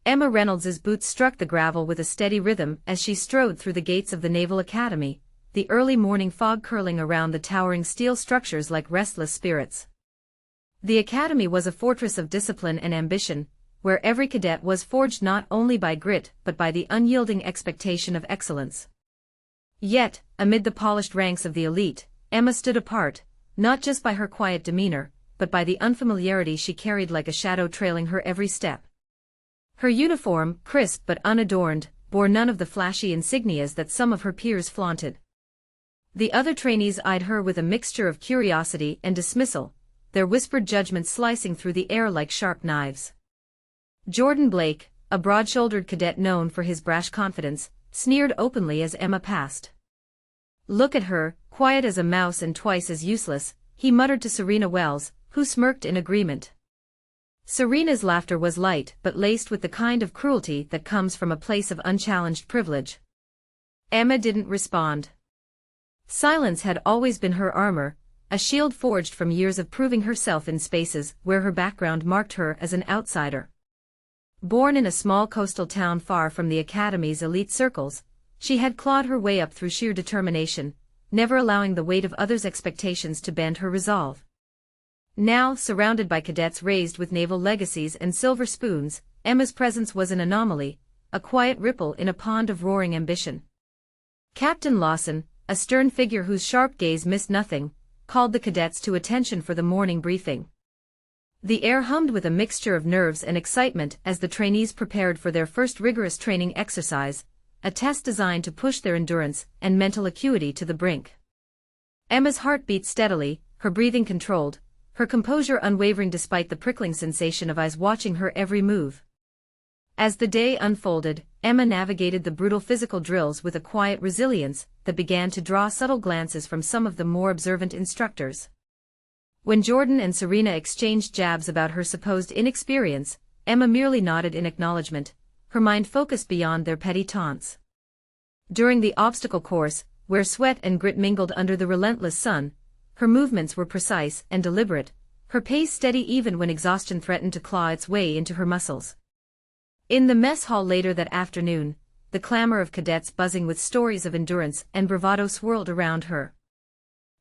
Emma Reynolds's boots struck the gravel with a steady rhythm as she strode through the gates of the Naval Academy, the early morning fog curling around the towering steel structures like restless spirits. The academy was a fortress of discipline and ambition, where every cadet was forged not only by grit but by the unyielding expectation of excellence. Yet, amid the polished ranks of the elite, Emma stood apart, not just by her quiet demeanor, but by the unfamiliarity she carried like a shadow trailing her every step. Her uniform, crisp but unadorned, bore none of the flashy insignias that some of her peers flaunted. The other trainees eyed her with a mixture of curiosity and dismissal, their whispered judgments slicing through the air like sharp knives. Jordan Blake, a broad-shouldered cadet known for his brash confidence, sneered openly as Emma passed. "Look at her, quiet as a mouse and twice as useless," he muttered to Serena Wells, who smirked in agreement. Serena's laughter was light but laced with the kind of cruelty that comes from a place of unchallenged privilege. Emma didn't respond. Silence had always been her armor, a shield forged from years of proving herself in spaces where her background marked her as an outsider. Born in a small coastal town far from the academy's elite circles, she had clawed her way up through sheer determination, never allowing the weight of others' expectations to bend her resolve. Now, surrounded by cadets raised with naval legacies and silver spoons, Emma's presence was an anomaly, a quiet ripple in a pond of roaring ambition. Captain Lawson, a stern figure whose sharp gaze missed nothing, called the cadets to attention for the morning briefing. The air hummed with a mixture of nerves and excitement as the trainees prepared for their first rigorous training exercise, a test designed to push their endurance and mental acuity to the brink. Emma's heart beat steadily, her breathing controlled, her composure unwavering despite the prickling sensation of eyes watching her every move. As the day unfolded, Emma navigated the brutal physical drills with a quiet resilience that began to draw subtle glances from some of the more observant instructors. When Jordan and Serena exchanged jabs about her supposed inexperience, Emma merely nodded in acknowledgement, her mind focused beyond their petty taunts. During the obstacle course, where sweat and grit mingled under the relentless sun, her movements were precise and deliberate, her pace steady even when exhaustion threatened to claw its way into her muscles. In the mess hall later that afternoon, the clamor of cadets buzzing with stories of endurance and bravado swirled around her.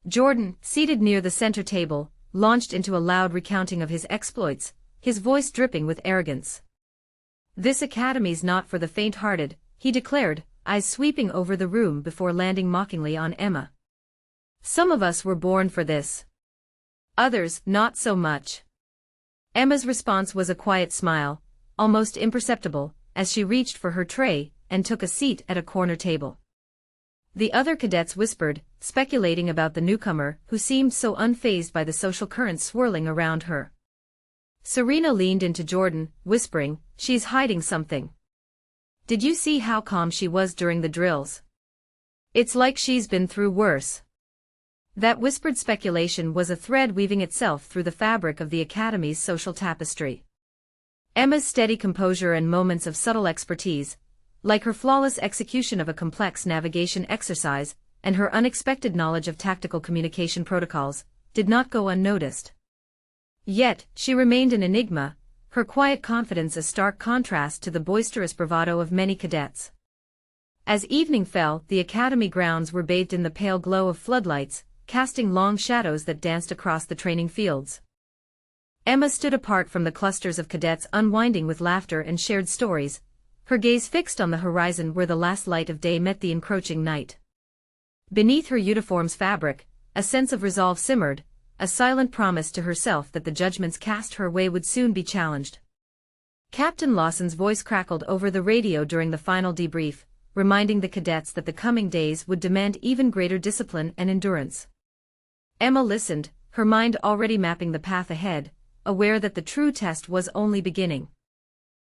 Jordan, seated near the center table, launched into a loud recounting of his exploits, his voice dripping with arrogance. "This academy's not for the faint-hearted," he declared, eyes sweeping over the room before landing mockingly on Emma. "Some of us were born for this. Others, not so much." Emma's response was a quiet smile, almost imperceptible, as she reached for her tray and took a seat at a corner table. The other cadets whispered, speculating about the newcomer who seemed so unfazed by the social currents swirling around her. Serena leaned into Jordan, whispering, "She's hiding something. Did you see how calm she was during the drills? It's like she's been through worse." That whispered speculation was a thread weaving itself through the fabric of the academy's social tapestry. Emma's steady composure and moments of subtle expertise, like her flawless execution of a complex navigation exercise, and her unexpected knowledge of tactical communication protocols, did not go unnoticed. Yet, she remained an enigma, her quiet confidence a stark contrast to the boisterous bravado of many cadets. As evening fell, the academy grounds were bathed in the pale glow of floodlights, casting long shadows that danced across the training fields. Emma stood apart from the clusters of cadets unwinding with laughter and shared stories, her gaze fixed on the horizon where the last light of day met the encroaching night. Beneath her uniform's fabric, a sense of resolve simmered, a silent promise to herself that the judgments cast her way would soon be challenged. Captain Lawson's voice crackled over the radio during the final debrief, reminding the cadets that the coming days would demand even greater discipline and endurance. Emma listened, her mind already mapping the path ahead, aware that the true test was only beginning.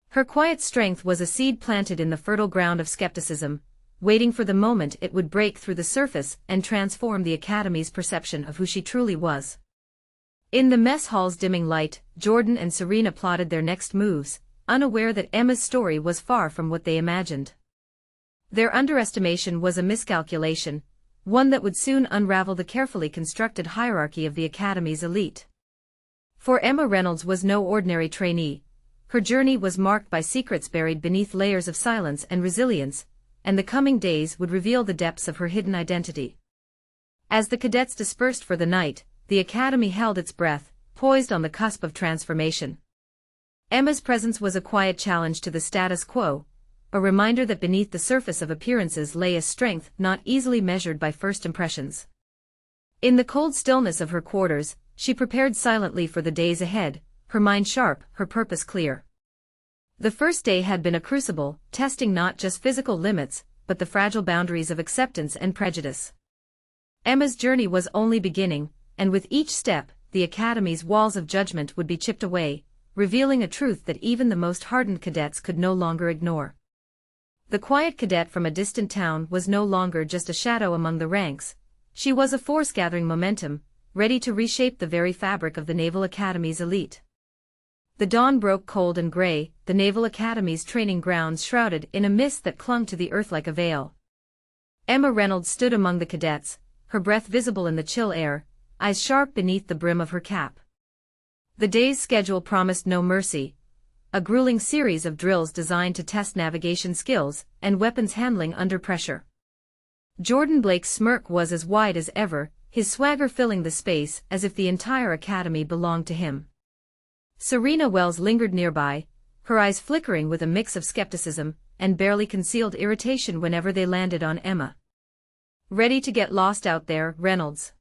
Her quiet strength was a seed planted in the fertile ground of skepticism, waiting for the moment it would break through the surface and transform the academy's perception of who she truly was. In the mess hall's dimming light, Jordan and Serena plotted their next moves, unaware that Emma's story was far from what they imagined. Their underestimation was a miscalculation, one that would soon unravel the carefully constructed hierarchy of the academy's elite. For Emma Reynolds was no ordinary trainee. her journey was marked by secrets buried beneath layers of silence and resilience, and the coming days would reveal the depths of her hidden identity. As the cadets dispersed for the night, the academy held its breath, poised on the cusp of transformation. Emma's presence was a quiet challenge to the status quo, a reminder that beneath the surface of appearances lay a strength not easily measured by first impressions. In the cold stillness of her quarters, she prepared silently for the days ahead, her mind sharp, her purpose clear. The first day had been a crucible, testing not just physical limits, but the fragile boundaries of acceptance and prejudice. Emma's journey was only beginning, and with each step, the academy's walls of judgment would be chipped away, revealing a truth that even the most hardened cadets could no longer ignore. The quiet cadet from a distant town was no longer just a shadow among the ranks. She was a force gathering momentum, ready to reshape the very fabric of the Naval Academy's elite. The dawn broke cold and gray, the Naval Academy's training grounds shrouded in a mist that clung to the earth like a veil. Emma Reynolds stood among the cadets, her breath visible in the chill air, eyes sharp beneath the brim of her cap. The day's schedule promised no mercy, a grueling series of drills designed to test navigation skills and weapons handling under pressure. Jordan Blake's smirk was as wide as ever, his swagger filling the space as if the entire academy belonged to him. Serena Wells lingered nearby, her eyes flickering with a mix of skepticism and barely concealed irritation whenever they landed on Emma. "Ready to get lost out there, Reynolds?"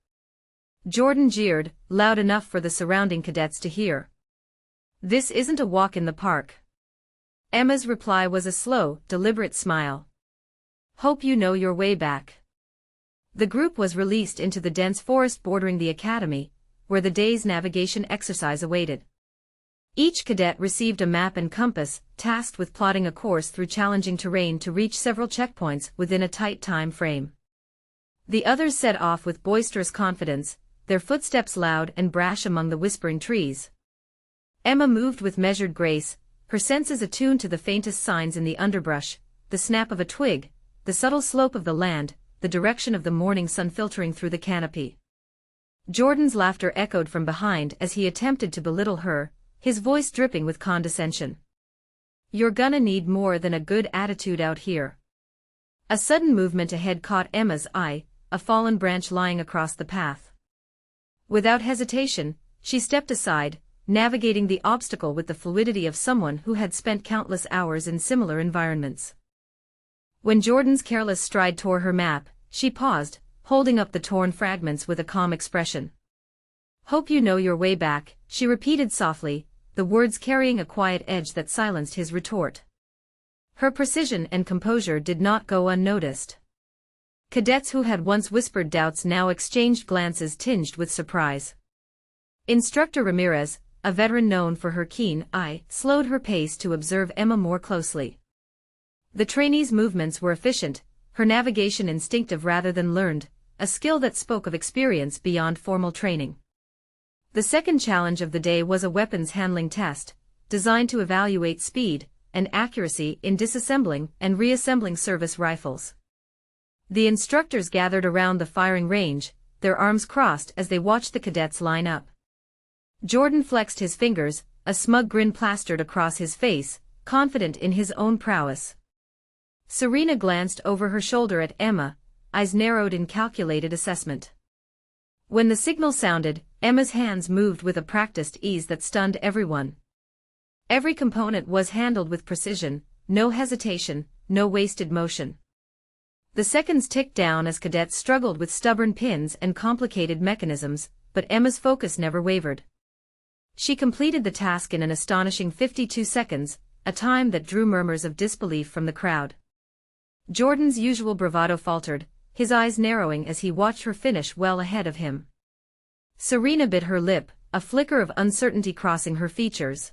Jordan jeered, loud enough for the surrounding cadets to hear. "This isn't a walk in the park." Emma's reply was a slow, deliberate smile. "Hope you know your way back." The group was released into the dense forest bordering the academy, where the day's navigation exercise awaited. Each cadet received a map and compass, tasked with plotting a course through challenging terrain to reach several checkpoints within a tight time frame. The others set off with boisterous confidence, their footsteps loud and brash among the whispering trees. Emma moved with measured grace, her senses attuned to the faintest signs in the underbrush, the snap of a twig, the subtle slope of the land, the direction of the morning sun filtering through the canopy. Jordan's laughter echoed from behind as he attempted to belittle her, his voice dripping with condescension. "You're gonna need more than a good attitude out here." A sudden movement ahead caught Emma's eye, a fallen branch lying across the path. Without hesitation, she stepped aside, navigating the obstacle with the fluidity of someone who had spent countless hours in similar environments. When Jordan's careless stride tore her map, she paused, holding up the torn fragments with a calm expression. "Hope you know your way back," she repeated softly, the words carrying a quiet edge that silenced his retort. Her precision and composure did not go unnoticed. Cadets who had once whispered doubts now exchanged glances tinged with surprise. Instructor Ramirez, a veteran known for her keen eye, slowed her pace to observe Emma more closely. The trainee's movements were efficient, her navigation instinctive rather than learned, a skill that spoke of experience beyond formal training. The second challenge of the day was a weapons handling test, designed to evaluate speed and accuracy in disassembling and reassembling service rifles. The instructors gathered around the firing range, their arms crossed as they watched the cadets line up. Jordan flexed his fingers, a smug grin plastered across his face, confident in his own prowess. Serena glanced over her shoulder at Emma, eyes narrowed in calculated assessment. When the signal sounded, Emma's hands moved with a practiced ease that stunned everyone. Every component was handled with precision, no hesitation, no wasted motion. The seconds ticked down as cadets struggled with stubborn pins and complicated mechanisms, but Emma's focus never wavered. She completed the task in an astonishing 52 seconds, a time that drew murmurs of disbelief from the crowd. Jordan's usual bravado faltered, his eyes narrowing as he watched her finish well ahead of him. Serena bit her lip, a flicker of uncertainty crossing her features.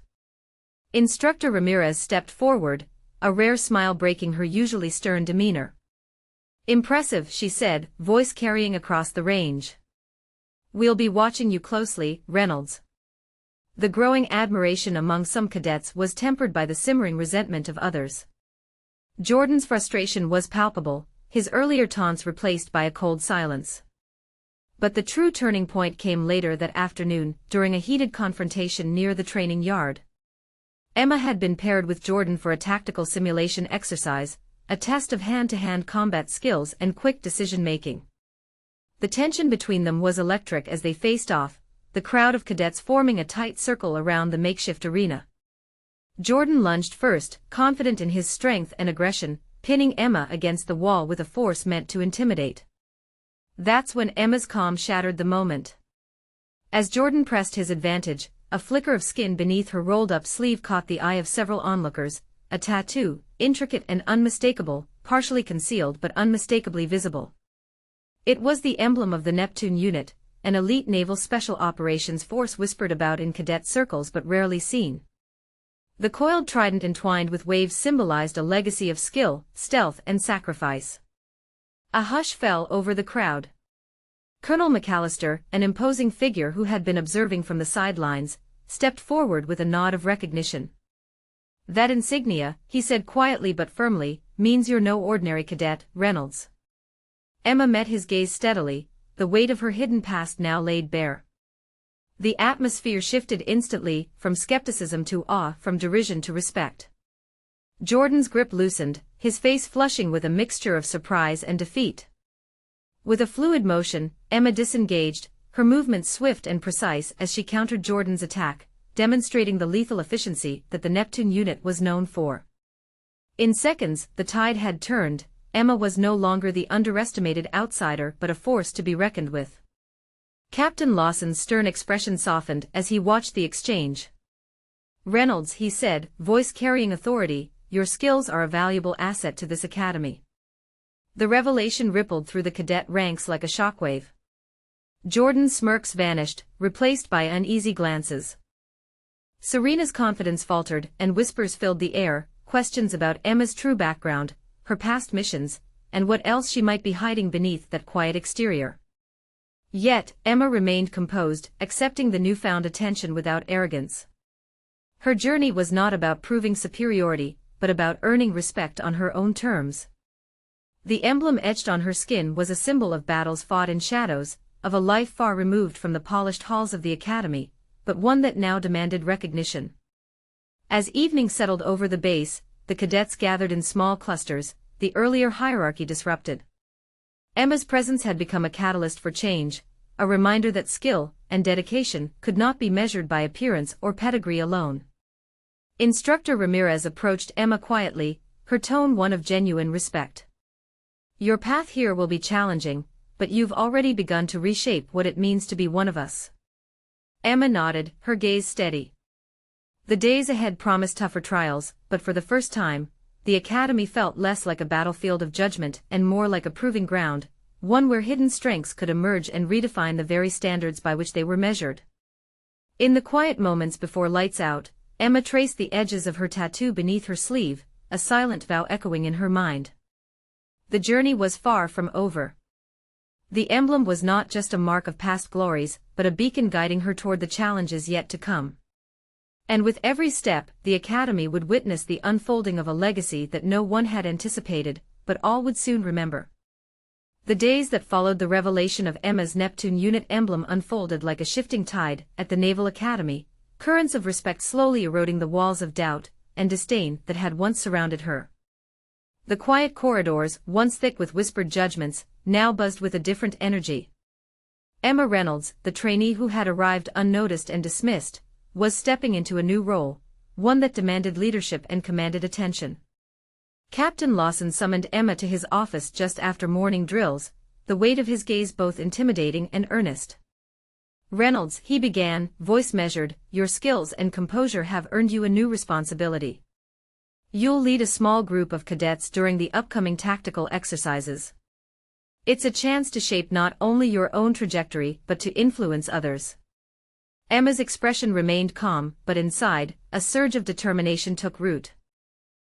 Instructor Ramirez stepped forward, a rare smile breaking her usually stern demeanor. "Impressive," she said, voice carrying across the range. "We'll be watching you closely, Reynolds." The growing admiration among some cadets was tempered by the simmering resentment of others. Jordan's frustration was palpable, his earlier taunts replaced by a cold silence. But the true turning point came later that afternoon, during a heated confrontation near the training yard. Emma had been paired with Jordan for a tactical simulation exercise, a test of hand-to-hand combat skills and quick decision-making. The tension between them was electric as they faced off, the crowd of cadets forming a tight circle around the makeshift arena. Jordan lunged first, confident in his strength and aggression, pinning Emma against the wall with a force meant to intimidate. That's when Emma's calm shattered the moment. As Jordan pressed his advantage, a flicker of skin beneath her rolled-up sleeve caught the eye of several onlookers, a tattoo, intricate and unmistakable, partially concealed but unmistakably visible. It was the emblem of the Neptune unit, an elite naval special operations force whispered about in cadet circles but rarely seen. The coiled trident entwined with waves symbolized a legacy of skill, stealth and sacrifice. A hush fell over the crowd. Colonel McAllister, an imposing figure who had been observing from the sidelines, stepped forward with a nod of recognition. "That insignia," he said quietly but firmly, "means you're no ordinary cadet, Reynolds." Emma met his gaze steadily, the weight of her hidden past now laid bare. The atmosphere shifted instantly, from skepticism to awe, from derision to respect. Jordan's grip loosened, his face flushing with a mixture of surprise and defeat. With a fluid motion, Emma disengaged, her movements swift and precise as she countered Jordan's attack, demonstrating the lethal efficiency that the Neptune unit was known for. In seconds, the tide had turned. Emma was no longer the underestimated outsider but a force to be reckoned with. Captain Lawson's stern expression softened as he watched the exchange. "Reynolds," he said, voice carrying authority, "your skills are a valuable asset to this academy." The revelation rippled through the cadet ranks like a shockwave. Jordan's smirks vanished, replaced by uneasy glances. Serena's confidence faltered and whispers filled the air, questions about Emma's true background, her past missions, and what else she might be hiding beneath that quiet exterior. Yet, Emma remained composed, accepting the newfound attention without arrogance. Her journey was not about proving superiority, but about earning respect on her own terms. The emblem etched on her skin was a symbol of battles fought in shadows, of a life far removed from the polished halls of the academy, but one that now demanded recognition. As evening settled over the base, the cadets gathered in small clusters, the earlier hierarchy disrupted. Emma's presence had become a catalyst for change, a reminder that skill and dedication could not be measured by appearance or pedigree alone. Instructor Ramirez approached Emma quietly, her tone one of genuine respect. "Your path here will be challenging, but you've already begun to reshape what it means to be one of us." Emma nodded, her gaze steady. The days ahead promised tougher trials, but for the first time, the academy felt less like a battlefield of judgment and more like a proving ground, one where hidden strengths could emerge and redefine the very standards by which they were measured. In the quiet moments before lights out, Emma traced the edges of her tattoo beneath her sleeve, a silent vow echoing in her mind. The journey was far from over. The emblem was not just a mark of past glories, but a beacon guiding her toward the challenges yet to come. And with every step, the academy would witness the unfolding of a legacy that no one had anticipated, but all would soon remember. The days that followed the revelation of Emma's Neptune unit emblem unfolded like a shifting tide at the Naval Academy, currents of respect slowly eroding the walls of doubt and disdain that had once surrounded her. The quiet corridors, once thick with whispered judgments, now buzzed with a different energy. Emma Reynolds, the trainee who had arrived unnoticed and dismissed, was stepping into a new role, one that demanded leadership and commanded attention. Captain Lawson summoned Emma to his office just after morning drills, the weight of his gaze both intimidating and earnest. "Reynolds," he began, voice measured, "your skills and composure have earned you a new responsibility. You'll lead a small group of cadets during the upcoming tactical exercises. It's a chance to shape not only your own trajectory but to influence others." Emma's expression remained calm, but inside, a surge of determination took root.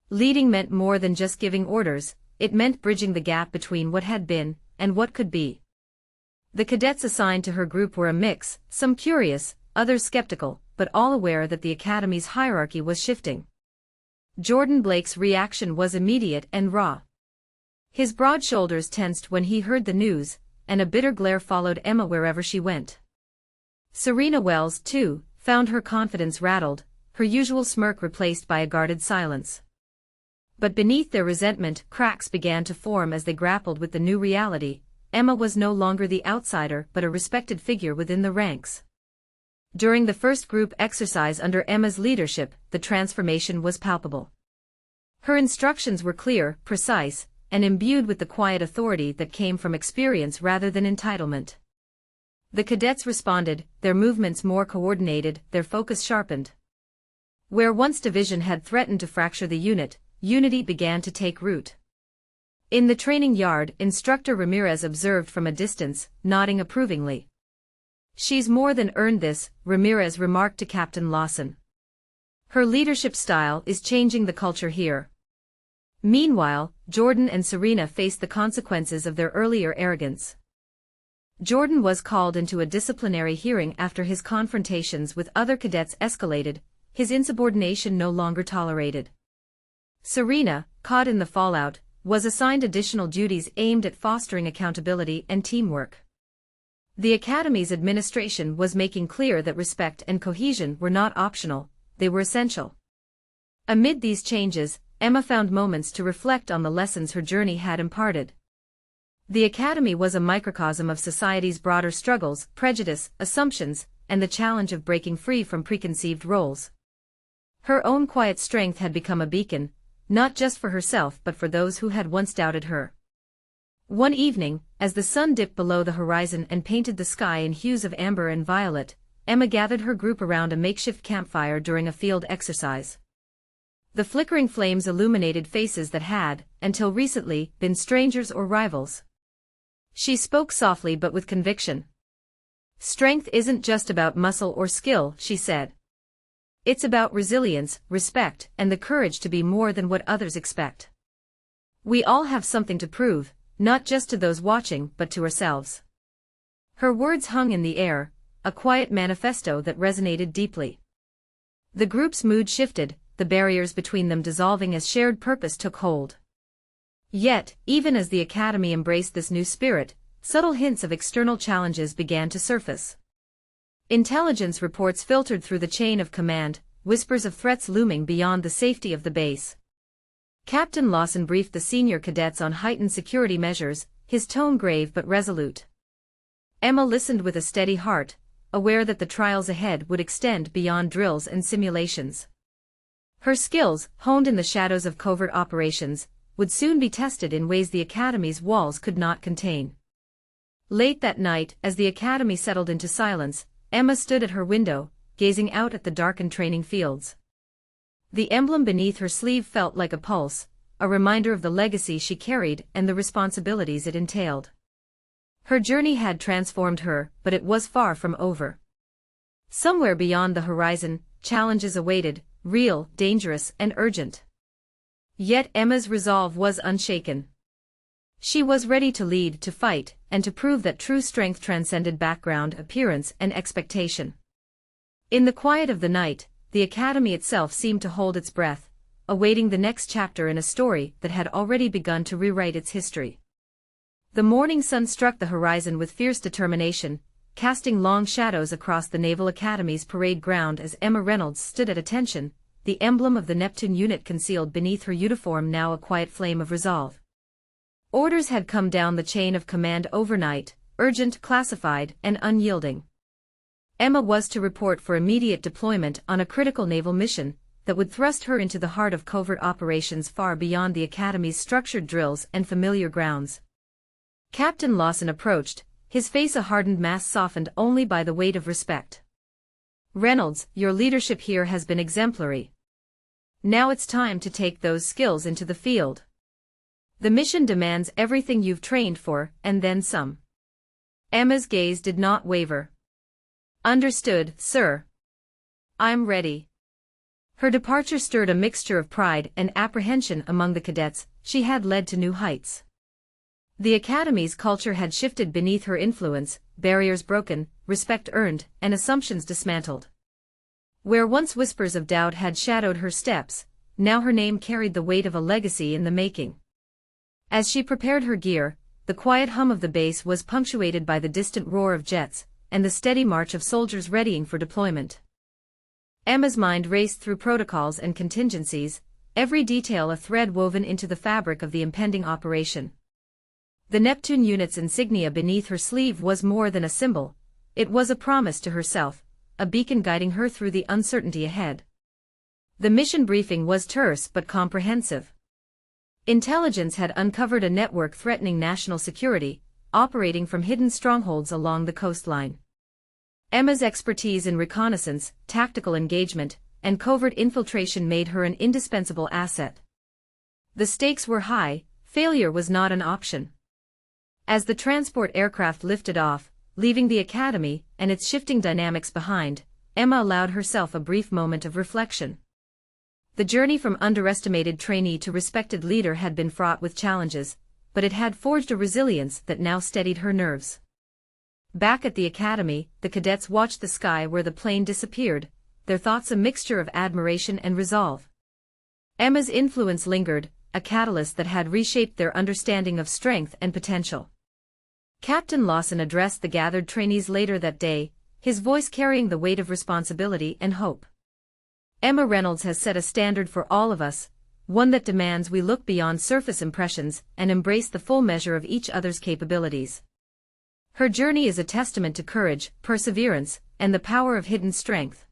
Leading meant more than just giving orders, it meant bridging the gap between what had been and what could be. The cadets assigned to her group were a mix, some curious, others skeptical, but all aware that the academy's hierarchy was shifting. Jordan Blake's reaction was immediate and raw. His broad shoulders tensed when he heard the news, and a bitter glare followed Emma wherever she went. Serena Wells, too, found her confidence rattled, her usual smirk replaced by a guarded silence. But beneath their resentment, cracks began to form as they grappled with the new reality. Emma was no longer the outsider but a respected figure within the ranks. During the first group exercise under Emma's leadership, the transformation was palpable. Her instructions were clear, precise, and imbued with the quiet authority that came from experience rather than entitlement. The cadets responded, their movements more coordinated, their focus sharpened. Where once division had threatened to fracture the unit, unity began to take root. In the training yard, Instructor Ramirez observed from a distance, nodding approvingly. "She's more than earned this," Ramirez remarked to Captain Lawson. "Her leadership style is changing the culture here." Meanwhile, Jordan and Serena faced the consequences of their earlier arrogance. Jordan was called into a disciplinary hearing after his confrontations with other cadets escalated, his insubordination no longer tolerated. Serena, caught in the fallout, was assigned additional duties aimed at fostering accountability and teamwork. The Academy's administration was making clear that respect and cohesion were not optional, they were essential. Amid these changes, Emma found moments to reflect on the lessons her journey had imparted. The Academy was a microcosm of society's broader struggles, prejudice, assumptions, and the challenge of breaking free from preconceived roles. Her own quiet strength had become a beacon, not just for herself but for those who had once doubted her. One evening, as the sun dipped below the horizon and painted the sky in hues of amber and violet, Emma gathered her group around a makeshift campfire during a field exercise. The flickering flames illuminated faces that had, until recently, been strangers or rivals. She spoke softly but with conviction. "Strength isn't just about muscle or skill," she said. "It's about resilience, respect, and the courage to be more than what others expect. We all have something to prove, not just to those watching but to ourselves." Her words hung in the air, a quiet manifesto that resonated deeply. The group's mood shifted, the barriers between them dissolving as shared purpose took hold. Yet, even as the Academy embraced this new spirit, subtle hints of external challenges began to surface. Intelligence reports filtered through the chain of command, whispers of threats looming beyond the safety of the base. Captain Lawson briefed the senior cadets on heightened security measures, his tone grave but resolute. Emma listened with a steady heart, aware that the trials ahead would extend beyond drills and simulations. Her skills, honed in the shadows of covert operations, would soon be tested in ways the Academy's walls could not contain. Late that night, as the Academy settled into silence, Emma stood at her window, gazing out at the darkened training fields. The emblem beneath her sleeve felt like a pulse, a reminder of the legacy she carried and the responsibilities it entailed. Her journey had transformed her, but it was far from over. Somewhere beyond the horizon, challenges awaited, real, dangerous, and urgent. Yet Emma's resolve was unshaken. She was ready to lead, to fight, and to prove that true strength transcended background, appearance, and expectation. In the quiet of the night, the Academy itself seemed to hold its breath, awaiting the next chapter in a story that had already begun to rewrite its history. The morning sun struck the horizon with fierce determination, casting long shadows across the Naval Academy's parade ground as Emma Reynolds stood at attention, the emblem of the Neptune unit concealed beneath her uniform now a quiet flame of resolve. Orders had come down the chain of command overnight, urgent, classified, and unyielding. Emma was to report for immediate deployment on a critical naval mission that would thrust her into the heart of covert operations far beyond the Academy's structured drills and familiar grounds. Captain Lawson approached, his face a hardened mask softened only by the weight of respect. "Reynolds, your leadership here has been exemplary. Now it's time to take those skills into the field. The mission demands everything you've trained for, and then some." Emma's gaze did not waver. "Understood, sir. I'm ready." Her departure stirred a mixture of pride and apprehension among the cadets. She had led to new heights. The Academy's culture had shifted beneath her influence, barriers broken, respect earned, and assumptions dismantled. Where once whispers of doubt had shadowed her steps, now her name carried the weight of a legacy in the making. As she prepared her gear, the quiet hum of the base was punctuated by the distant roar of jets, and the steady march of soldiers readying for deployment. Emma's mind raced through protocols and contingencies, every detail a thread woven into the fabric of the impending operation. The Neptune unit's insignia beneath her sleeve was more than a symbol, it was a promise to herself, a beacon guiding her through the uncertainty ahead. The mission briefing was terse but comprehensive. Intelligence had uncovered a network threatening national security, operating from hidden strongholds along the coastline. Emma's expertise in reconnaissance, tactical engagement, and covert infiltration made her an indispensable asset. The stakes were high, failure was not an option. As the transport aircraft lifted off, leaving the academy and its shifting dynamics behind, Emma allowed herself a brief moment of reflection. The journey from underestimated trainee to respected leader had been fraught with challenges, but it had forged a resilience that now steadied her nerves. Back at the academy, the cadets watched the sky where the plane disappeared, their thoughts a mixture of admiration and resolve. Emma's influence lingered, a catalyst that had reshaped their understanding of strength and potential. Captain Lawson addressed the gathered trainees later that day, his voice carrying the weight of responsibility and hope. Emma Reynolds has set a standard for all of us, one that demands we look beyond surface impressions and embrace the full measure of each other's capabilities. Her journey is a testament to courage, perseverance, and the power of hidden strength.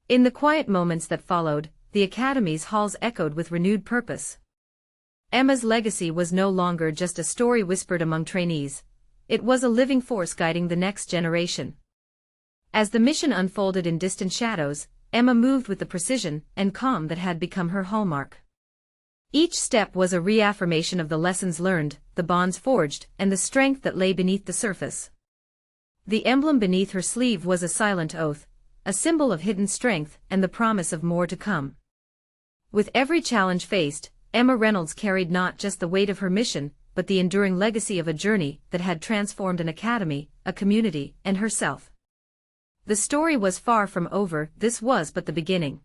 In the quiet moments that followed, the academy's halls echoed with renewed purpose. Emma's legacy was no longer just a story whispered among trainees, it was a living force guiding the next generation. As the mission unfolded in distant shadows, Emma moved with the precision and calm that had become her hallmark. Each step was a reaffirmation of the lessons learned, the bonds forged, and the strength that lay beneath the surface. The emblem beneath her sleeve was a silent oath, a symbol of hidden strength and the promise of more to come. With every challenge faced, Emma Reynolds carried not just the weight of her mission, but the enduring legacy of a journey that had transformed an academy, a community, and herself. The story was far from over, this was but the beginning.